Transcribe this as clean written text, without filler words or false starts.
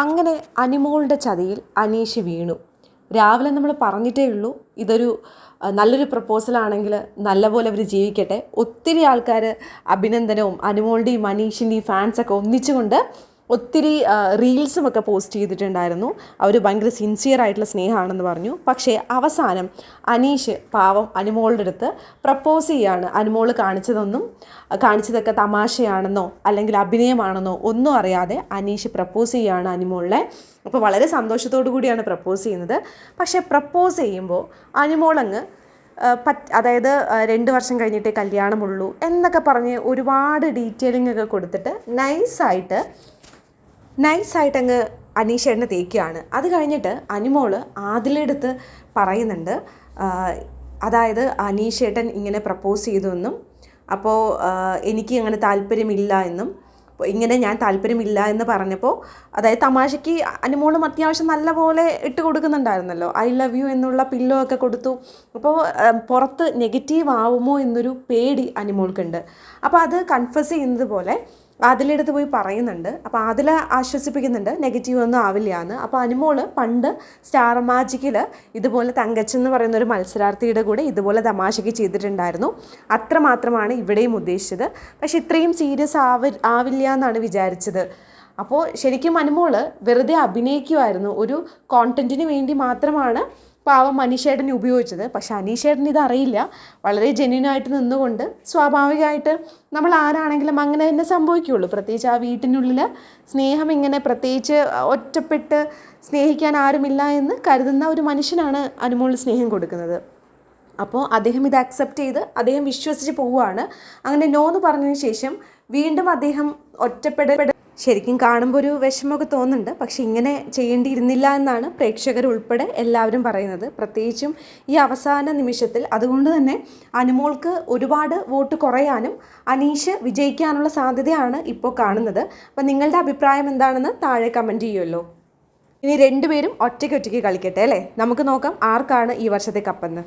അങ്ങനെ അനിമോളുടെ ചതിയിൽ അനീഷ് വീണു. രാവിലെ നമ്മൾ പറഞ്ഞിട്ടേ ഉള്ളൂ ഇതൊരു നല്ലൊരു പ്രപ്പോസലാണെങ്കിൽ നല്ലപോലെ അവർ ജീവിക്കട്ടെ. ഒത്തിരി ആൾക്കാർ അഭിനന്ദനവും അനിമോളുടെയും അനീഷിൻ്റെയും ഫാൻസൊക്കെ ഒന്നിച്ചുകൊണ്ട് ഒത്തിരി റീൽസുമൊക്കെ പോസ്റ്റ് ചെയ്തിട്ടുണ്ടായിരുന്നു. അവർ ഭയങ്കര സിൻസിയർ ആയിട്ടുള്ള സ്നേഹമാണെന്ന് പറഞ്ഞു. പക്ഷേ അവസാനം അനീഷ് പാവം അനിമോളുടെ അടുത്ത് പ്രപ്പോസ് ചെയ്യാണ്. അനിമോൾ കാണിച്ചതൊക്കെ തമാശയാണെന്നോ അല്ലെങ്കിൽ അഭിനയമാണെന്നോ ഒന്നും അറിയാതെ അനീഷ് പ്രപ്പോസ് ചെയ്യാണ് അനിമോളിനെ. അപ്പോൾ വളരെ സന്തോഷത്തോടു കൂടിയാണ് പ്രപ്പോസ് ചെയ്യുന്നത്. പക്ഷേ പ്രപ്പോസ് ചെയ്യുമ്പോൾ അനിമോളങ്ങ് അതായത് 2 വർഷം കഴിഞ്ഞിട്ടേ കല്യാണമുള്ളൂ എന്നൊക്കെ പറഞ്ഞ് ഒരുപാട് ഡീറ്റെയിലിംഗ് ഒക്കെ കൊടുത്തിട്ട് നൈസായിട്ട് അങ്ങ് അനീഷേട്ടനെ തേക്കുകയാണ്. അത് കഴിഞ്ഞിട്ട് അനിമോള് ആദിലെടുത്ത് പറയുന്നുണ്ട്, അതായത് അനീഷേട്ടൻ ഇങ്ങനെ പ്രപ്പോസ് ചെയ്തു എന്നും അപ്പോൾ എനിക്ക് അങ്ങനെ താല്പര്യമില്ല എന്നും ഇങ്ങനെ ഞാൻ താല്പര്യമില്ല എന്ന് പറഞ്ഞപ്പോൾ, അതായത് തമാശയ്ക്ക് അനിമോളും അത്യാവശ്യം നല്ലപോലെ ഇട്ട് കൊടുക്കുന്നുണ്ടായിരുന്നല്ലോ, ഐ ലവ് യു എന്നുള്ള പില്ലോ ഒക്കെ കൊടുത്തു. അപ്പോൾ പുറത്ത് നെഗറ്റീവ് ആവുമോ എന്നൊരു പേടി അനിമോൾക്കുണ്ട്. അപ്പോൾ അത് കൺഫസ് ചെയ്യുന്നത് പോലെ അതിലെടുത്ത് പോയി പറയുന്നുണ്ട്. അപ്പോൾ അതിൽ ആശ്വസിപ്പിക്കുന്നുണ്ട് നെഗറ്റീവ് ഒന്നും ആവില്ല എന്ന്. അപ്പോൾ അനിമോള് പണ്ട് സ്റ്റാർ മാജിക്കിൽ ഇതുപോലെ തങ്കച്ചൻ എന്ന് പറയുന്ന ഒരു മത്സരാർത്ഥിയുടെ കൂടെ ഇതുപോലെ തമാശയ്ക്ക് ചെയ്തിട്ടുണ്ടായിരുന്നു. അത്രമാത്രമാണ് ഇവിടെയും ഉദ്ദേശിച്ചത്. പക്ഷെ ഇത്രയും സീരിയസ് ആവില്ല എന്നാണ് വിചാരിച്ചത്. അപ്പോൾ ശരിക്കും അനിമോള് വെറുതെ അഭിനയിക്കുമായിരുന്നു. ഒരു കോണ്ടന്റിന് വേണ്ടി മാത്രമാണ് പാവം അനീഷേട്ടനെ ഉപയോഗിച്ചത്. പക്ഷെ അനീഷേട്ടന് ഇതറിയില്ല. വളരെ ജെന്യൂനായിട്ട് നിന്നുകൊണ്ട് സ്വാഭാവികമായിട്ട് നമ്മൾ ആരാണെങ്കിലും അങ്ങനെ തന്നെ സംഭവിക്കുകയുള്ളൂ. പ്രത്യേകിച്ച് ആ വീട്ടിനുള്ളിൽ സ്നേഹം ഇങ്ങനെ പ്രത്യേകിച്ച് ഒറ്റപ്പെട്ട് സ്നേഹിക്കാൻ ആരുമില്ല എന്ന് കരുതുന്ന ഒരു മനുഷ്യനാണ് അനിമോൾ സ്നേഹം കൊടുക്കുന്നത്. അപ്പോൾ അദ്ദേഹം ഇത് അക്സെപ്റ്റ് ചെയ്ത് അദ്ദേഹം വിശ്വസിച്ച് പോവുകയാണ്. അങ്ങനെ നോന്ന് പറഞ്ഞതിന് ശേഷം വീണ്ടും അദ്ദേഹം ഒറ്റപ്പെടൽ ശരിക്കും കാണുമ്പോൾ ഒരു വിഷമമൊക്കെ തോന്നുന്നുണ്ട്. പക്ഷെ ഇങ്ങനെ ചെയ്യേണ്ടിയിരുന്നില്ല എന്നാണ് പ്രേക്ഷകർ ഉൾപ്പെടെ എല്ലാവരും പറയുന്നത്. പ്രത്യേകിച്ചും ഈ അവസാന നിമിഷത്തിൽ. അതുകൊണ്ട് തന്നെ അനിമോൾക്ക് ഒരുപാട് വോട്ട് കുറയാനും അനീഷ് വിജയിക്കാനുള്ള സാധ്യതയാണ് ഇപ്പോൾ കാണുന്നത്. അപ്പം നിങ്ങളുടെ അഭിപ്രായം എന്താണെന്ന് താഴെ കമൻറ്റ് ചെയ്യുമല്ലോ. ഇനി 2 പേരും ഒറ്റയ്ക്ക് കളിക്കട്ടെ അല്ലേ. നമുക്ക് നോക്കാം ആർക്കാണ് ഈ വർഷത്തെ കപ്പെന്ന്.